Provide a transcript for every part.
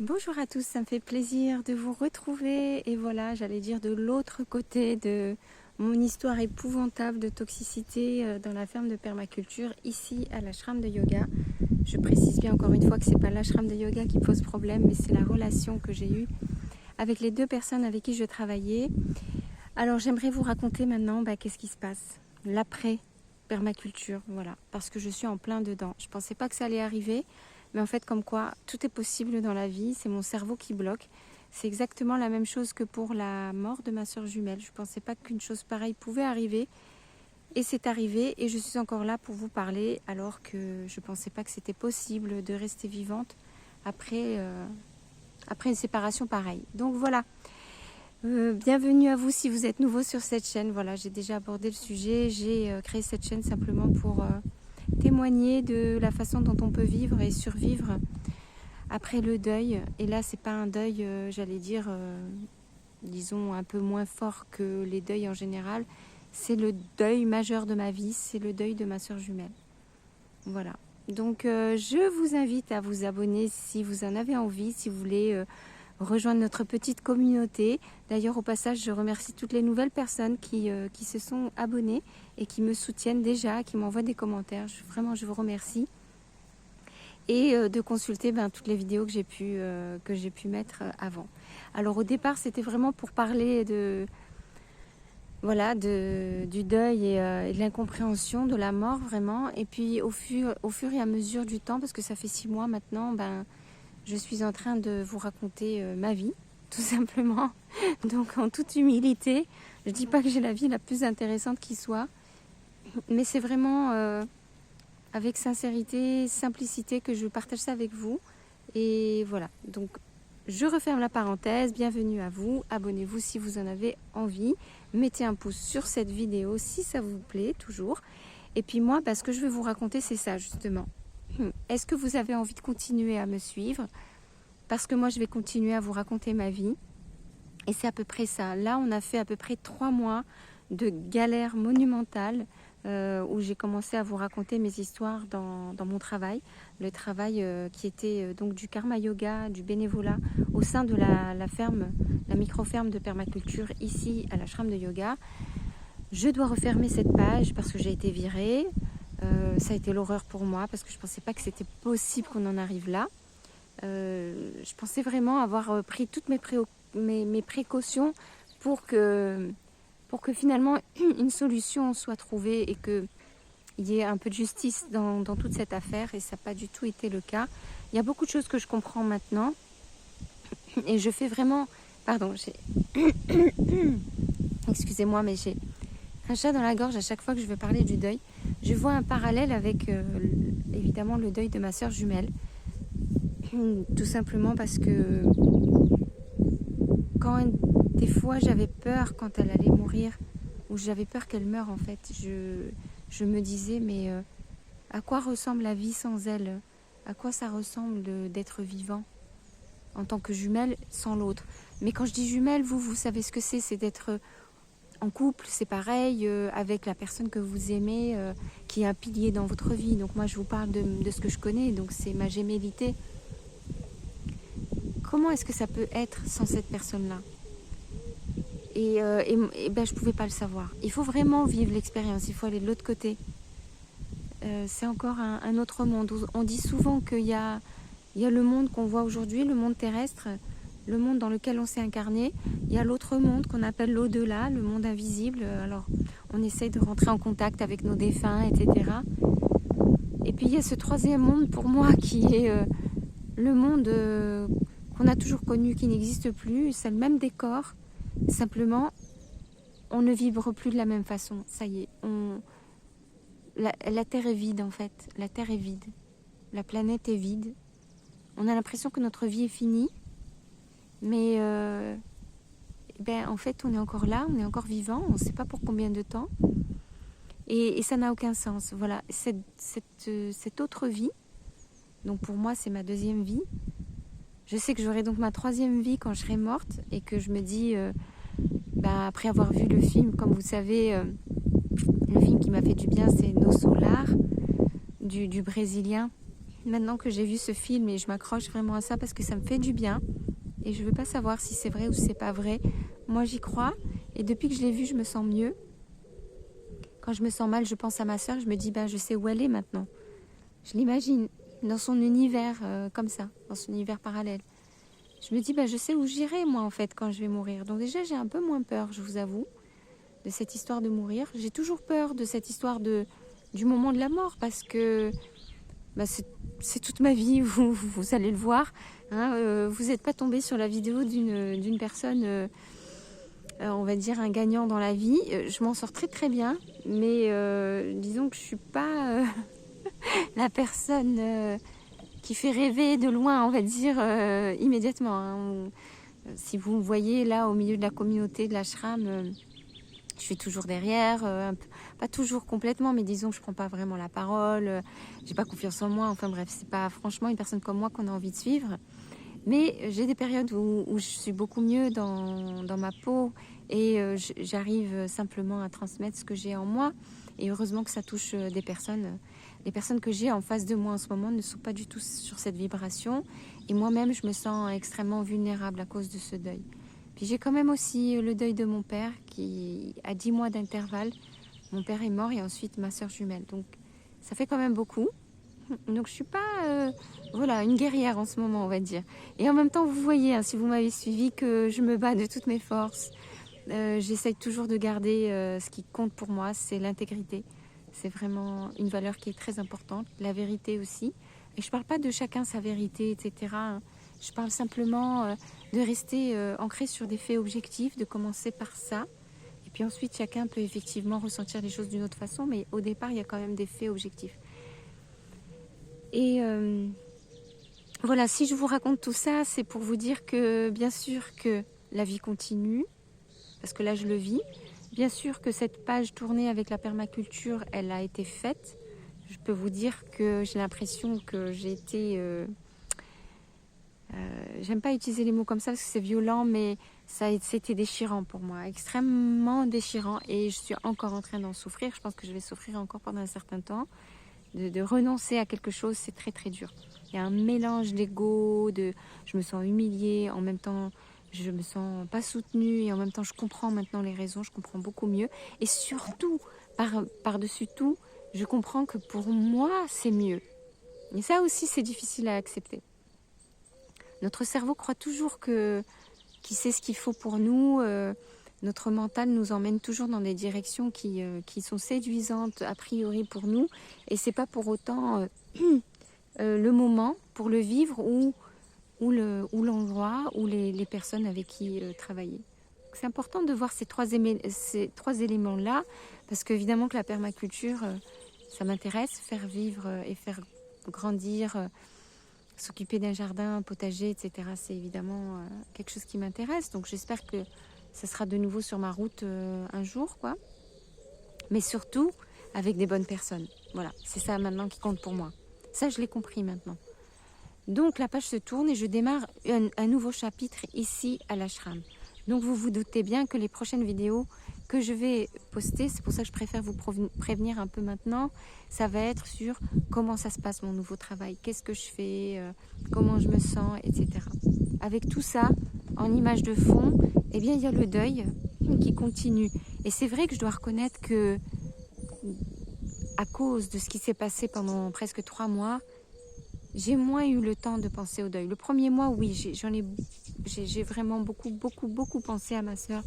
Bonjour à tous, ça me fait plaisir de vous retrouver et voilà, j'allais dire de l'autre côté de mon histoire épouvantable de toxicité dans la ferme de permaculture ici à l'ashram de yoga. Je précise bien encore une fois que c'est pas l'ashram de yoga qui pose problème, mais c'est la relation que j'ai eue avec les deux personnes avec qui je travaillais. Alors j'aimerais vous raconter maintenant qu'est-ce qui se passe, l'après permaculture, voilà, parce que je suis en plein dedans. Je pensais pas que ça allait arriver. Mais en fait, comme quoi, tout est possible dans la vie, c'est mon cerveau qui bloque. C'est exactement la même chose que pour la mort de ma sœur jumelle. Je ne pensais pas qu'une chose pareille pouvait arriver. Et c'est arrivé, et je suis encore là pour vous parler, alors que je ne pensais pas que c'était possible de rester vivante après une séparation pareille. Donc voilà, bienvenue à vous si vous êtes nouveau sur cette chaîne. Voilà, j'ai déjà abordé le sujet, j'ai créé cette chaîne simplement pour témoigner de la façon dont on peut vivre et survivre après le deuil. Et là, c'est pas un deuil, j'allais dire, disons, un peu moins fort que les deuils en général. C'est le deuil majeur de ma vie, c'est le deuil de ma sœur jumelle. Voilà. Donc, je vous invite à vous abonner si vous en avez envie, si vous voulez rejoindre notre petite communauté. D'ailleurs, au passage, je remercie toutes les nouvelles personnes qui se sont abonnées et qui me soutiennent déjà, qui m'envoient des commentaires. Vraiment, je vous remercie. Et de consulter toutes les vidéos que j'ai pu mettre avant. Alors au départ, c'était vraiment pour parler du deuil et de l'incompréhension de la mort vraiment. Et puis au fur et à mesure du temps, parce que ça fait 6 mois maintenant, je suis en train de vous raconter ma vie, tout simplement. Donc en toute humilité, je ne dis pas que j'ai la vie la plus intéressante qui soit, mais c'est vraiment avec sincérité, simplicité que je partage ça avec vous. Et voilà, donc je referme la parenthèse, bienvenue à vous, abonnez-vous si vous en avez envie, mettez un pouce sur cette vidéo si ça vous plaît toujours. Et puis moi, ce que je vais vous raconter, c'est ça justement. Est-ce que vous avez envie de continuer à me suivre? Parce que moi, je vais continuer à vous raconter ma vie. Et c'est à peu près ça. Là, on a fait à peu près 3 mois de galère monumentale où j'ai commencé à vous raconter mes histoires dans mon travail. Le travail qui était donc du karma yoga, du bénévolat au sein de la ferme, la micro-ferme de permaculture ici à l'ashram de yoga. Je dois refermer cette page parce que j'ai été virée. Ça a été l'horreur pour moi parce que je ne pensais pas que c'était possible qu'on en arrive là. Je pensais vraiment avoir pris toutes mes précautions pour que finalement une solution soit trouvée et qu'il y ait un peu de justice dans toute cette affaire, et ça n'a pas du tout été le cas. Il y a beaucoup de choses que je comprends maintenant et je fais vraiment... Pardon, excusez-moi, mais j'ai un chat dans la gorge à chaque fois que je veux parler du deuil. Je vois un parallèle avec évidemment le deuil de ma sœur jumelle. Tout simplement parce que des fois j'avais peur quand elle allait mourir, ou j'avais peur qu'elle meure en fait, je me disais mais à quoi ressemble la vie sans elle? À quoi ça ressemble d'être vivant en tant que jumelle sans l'autre? Mais quand je dis jumelle, vous savez ce que c'est d'être en couple, c'est pareil, avec la personne que vous aimez, qui est un pilier dans votre vie. Donc moi je vous parle de ce que je connais, donc c'est ma gémellité. Comment est-ce que ça peut être sans cette personne-là? Et je ne pouvais pas le savoir. Il faut vraiment vivre l'expérience, il faut aller de l'autre côté. C'est encore un autre monde. On dit souvent qu'il y a le monde qu'on voit aujourd'hui, le monde terrestre, le monde dans lequel on s'est incarné. Il y a l'autre monde qu'on appelle l'au-delà, le monde invisible. Alors, on essaye de rentrer en contact avec nos défunts, etc. Et puis, il y a ce troisième monde pour moi qui est le monde... qu'on a toujours connu, qui n'existe plus. C'est le même décor, simplement on ne vibre plus de la même façon. Ça y est, la terre est vide en fait, la terre est vide, la planète est vide. On a l'impression que notre vie est finie, mais en fait on est encore là, on est encore vivant, on ne sait pas pour combien de temps, et ça n'a aucun sens. Voilà, cette autre vie, donc pour moi c'est ma deuxième vie. Je sais que j'aurai donc ma troisième vie quand je serai morte, et que je me dis, après avoir vu le film, comme vous savez, le film qui m'a fait du bien, c'est No Solar, du Brésilien, maintenant que j'ai vu ce film, et je m'accroche vraiment à ça parce que ça me fait du bien. Et je ne veux pas savoir si c'est vrai ou si c'est pas vrai. Moi, j'y crois. Et depuis que je l'ai vu, je me sens mieux. Quand je me sens mal, je pense à ma soeur. Je me dis, je sais où elle est maintenant. Je l'imagine dans son univers comme ça, dans son univers parallèle. Je me dis, je sais où j'irai, moi, en fait, quand je vais mourir. Donc déjà, j'ai un peu moins peur, je vous avoue, de cette histoire de mourir. J'ai toujours peur de cette histoire du moment de la mort, parce que c'est toute ma vie, vous allez le voir. Hein, vous n'êtes pas tombé sur la vidéo d'une personne, on va dire un gagnant dans la vie. Je m'en sors très très bien, mais disons que je ne suis pas la personne qui fait rêver de loin, on va dire, immédiatement. Hein. Si vous me voyez là au milieu de la communauté de l'ashram, je suis toujours derrière, pas toujours complètement, mais disons que je prends pas vraiment la parole, j'ai pas confiance en moi, enfin bref, c'est pas franchement une personne comme moi qu'on a envie de suivre. Mais j'ai des périodes où je suis beaucoup mieux dans ma peau et j'arrive simplement à transmettre ce que j'ai en moi. Et heureusement que ça touche des personnes. Les personnes que j'ai en face de moi en ce moment ne sont pas du tout sur cette vibration. Et moi-même, je me sens extrêmement vulnérable à cause de ce deuil. Puis j'ai quand même aussi le deuil de mon père qui a 10 mois d'intervalle. Mon père est mort et ensuite ma soeur jumelle. Donc ça fait quand même beaucoup. Donc je suis pas une guerrière en ce moment, on va dire. Et en même temps, vous voyez, hein, si vous m'avez suivi, que je me bats de toutes mes forces. J'essaye toujours de garder ce qui compte pour moi, c'est l'intégrité. C'est vraiment une valeur qui est très importante. La vérité aussi. Et je ne parle pas de chacun sa vérité, etc. Je parle simplement de rester ancré sur des faits objectifs, de commencer par ça. Et puis ensuite, chacun peut effectivement ressentir les choses d'une autre façon, mais au départ, il y a quand même des faits objectifs. Et voilà, si je vous raconte tout ça, c'est pour vous dire que bien sûr que la vie continue, parce que là je le vis. Bien sûr que cette page tournée avec la permaculture, elle a été faite. Je peux vous dire que j'ai l'impression que j'ai été... j'aime pas utiliser les mots comme ça parce que c'est violent, mais c'était déchirant pour moi, extrêmement déchirant. Et je suis encore en train d'en souffrir. Je pense que je vais souffrir encore pendant un certain temps. De renoncer à quelque chose, c'est très très dur. Il y a un mélange d'ego, je me sens humiliée, en même temps je me sens pas soutenue et en même temps je comprends maintenant les raisons, je comprends beaucoup mieux. Et surtout, par-dessus tout, je comprends que pour moi c'est mieux. Et ça aussi c'est difficile à accepter. Notre cerveau croit toujours qu'il sait ce qu'il faut pour nous. Notre mental nous emmène toujours dans des directions qui sont séduisantes a priori pour nous. Et c'est pas pour autant le moment pour le vivre ou l'endroit ou les personnes avec qui travailler. C'est important de voir ces trois éléments-là, parce qu'évidemment que la permaculture, ça m'intéresse, faire vivre et faire grandir, s'occuper d'un jardin, un potager, etc. C'est évidemment quelque chose qui m'intéresse. Donc j'espère que ça sera de nouveau sur ma route un jour, quoi. Mais surtout avec des bonnes personnes. Voilà, c'est ça maintenant qui compte pour moi. Ça, je l'ai compris maintenant. Donc la page se tourne et je démarre un nouveau chapitre ici à l'ashram. Donc vous vous doutez bien que les prochaines vidéos que je vais poster, c'est pour ça que je préfère vous prévenir un peu maintenant, ça va être sur comment ça se passe mon nouveau travail, qu'est-ce que je fais, comment je me sens, etc. Avec tout ça, en image de fond, eh bien il y a le deuil qui continue. Et c'est vrai que je dois reconnaître que à cause de ce qui s'est passé pendant presque 3 mois, j'ai moins eu le temps de penser au deuil. Le premier mois, oui, j'ai vraiment beaucoup pensé à ma sœur.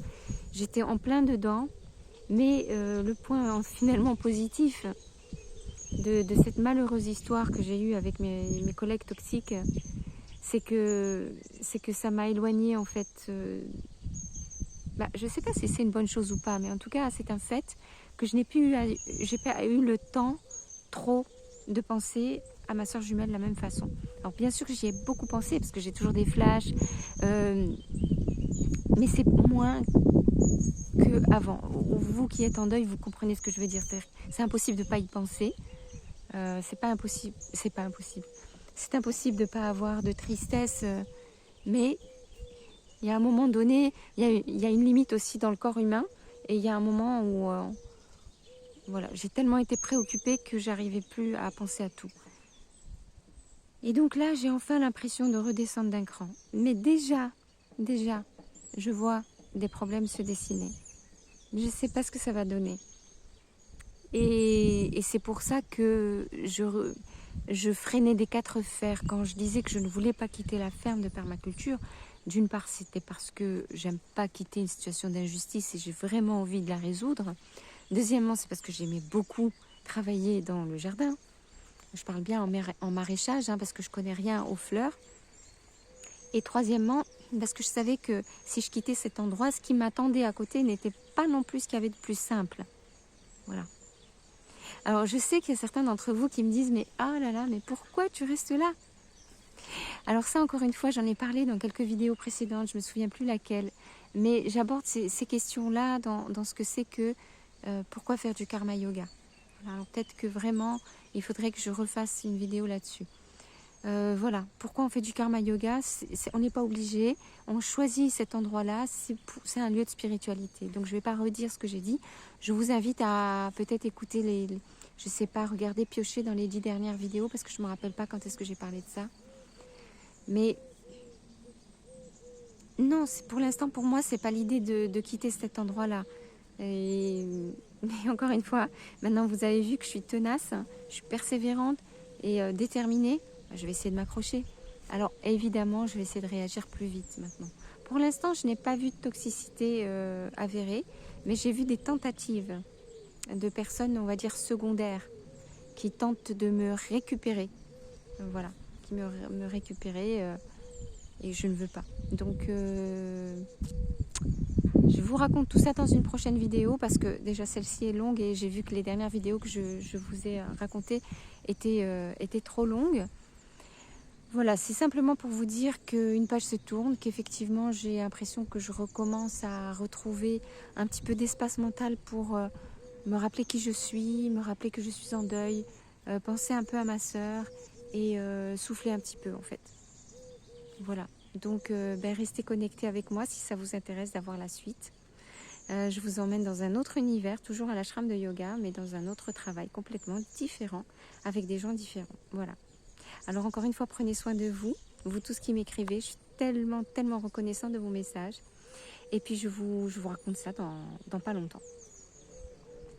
J'étais en plein dedans, mais le point finalement positif de cette malheureuse histoire que j'ai eue avec mes collègues toxiques, c'est que ça m'a éloignée en fait. Je ne sais pas si c'est une bonne chose ou pas, mais en tout cas, c'est un fait que j'ai pas eu le temps trop de penser à ma soeur jumelle de la même façon. Alors bien sûr que j'y ai beaucoup pensé parce que j'ai toujours des flashs, mais c'est moins qu'avant. Vous qui êtes en deuil, vous comprenez ce que je veux dire. C'est impossible de ne pas y penser. C'est impossible de ne pas avoir de tristesse, mais il y a un moment donné, il y a une limite aussi dans le corps humain, et il y a un moment où voilà, j'ai tellement été préoccupée que j'arrivais plus à penser à tout. Et donc là, j'ai enfin l'impression de redescendre d'un cran. Mais déjà, je vois des problèmes se dessiner. Je ne sais pas ce que ça va donner. Et c'est pour ça que je freinais des quatre fers quand je disais que je ne voulais pas quitter la ferme de permaculture. D'une part, c'était parce que j'aime pas quitter une situation d'injustice et j'ai vraiment envie de la résoudre. Deuxièmement, c'est parce que j'aimais beaucoup travailler dans le jardin. Je parle bien en maraîchage, hein, parce que je connais rien aux fleurs. Et troisièmement, parce que je savais que si je quittais cet endroit, ce qui m'attendait à côté n'était pas non plus ce qu'il y avait de plus simple. Voilà. Alors je sais qu'il y a certains d'entre vous qui me disent « Mais ah là là, mais pourquoi tu restes là ?» Alors ça, encore une fois, j'en ai parlé dans quelques vidéos précédentes, je ne me souviens plus laquelle. Mais j'aborde ces questions-là dans ce que c'est que pourquoi faire du karma yoga. Alors peut-être que vraiment, il faudrait que je refasse une vidéo là-dessus. Voilà, pourquoi on fait du karma yoga? On n'est pas obligé, on choisit cet endroit-là, c'est un lieu de spiritualité. Donc je ne vais pas redire ce que j'ai dit. Je vous invite à peut-être écouter je ne sais pas, regarder, piocher dans les 10 dernières vidéos parce que je ne me rappelle pas quand est-ce que j'ai parlé de ça. Mais non, pour l'instant, pour moi, c'est pas l'idée de quitter cet endroit-là. Mais encore une fois, maintenant vous avez vu que je suis tenace, je suis persévérante et déterminée. Je vais essayer de m'accrocher. Alors évidemment, je vais essayer de réagir plus vite maintenant. Pour l'instant, je n'ai pas vu de toxicité avérée, mais j'ai vu des tentatives de personnes, on va dire, secondaires, qui tentent de me récupérer. Voilà, qui me récupérer et je ne veux pas. Donc, je vous raconte tout ça dans une prochaine vidéo parce que déjà celle-ci est longue et j'ai vu que les dernières vidéos que je vous ai racontées étaient trop longues. Voilà, c'est simplement pour vous dire qu'une page se tourne, qu'effectivement j'ai l'impression que je recommence à retrouver un petit peu d'espace mental pour me rappeler qui je suis, me rappeler que je suis en deuil, penser un peu à ma sœur et souffler un petit peu en fait. Voilà, donc restez connectés avec moi si ça vous intéresse d'avoir la suite. Je vous emmène dans un autre univers, toujours à l'ashram de yoga, mais dans un autre travail complètement différent, avec des gens différents. Voilà. Alors encore une fois, prenez soin de vous, vous tous qui m'écrivez. Je suis tellement reconnaissante de vos messages. Et puis je vous raconte ça dans pas longtemps.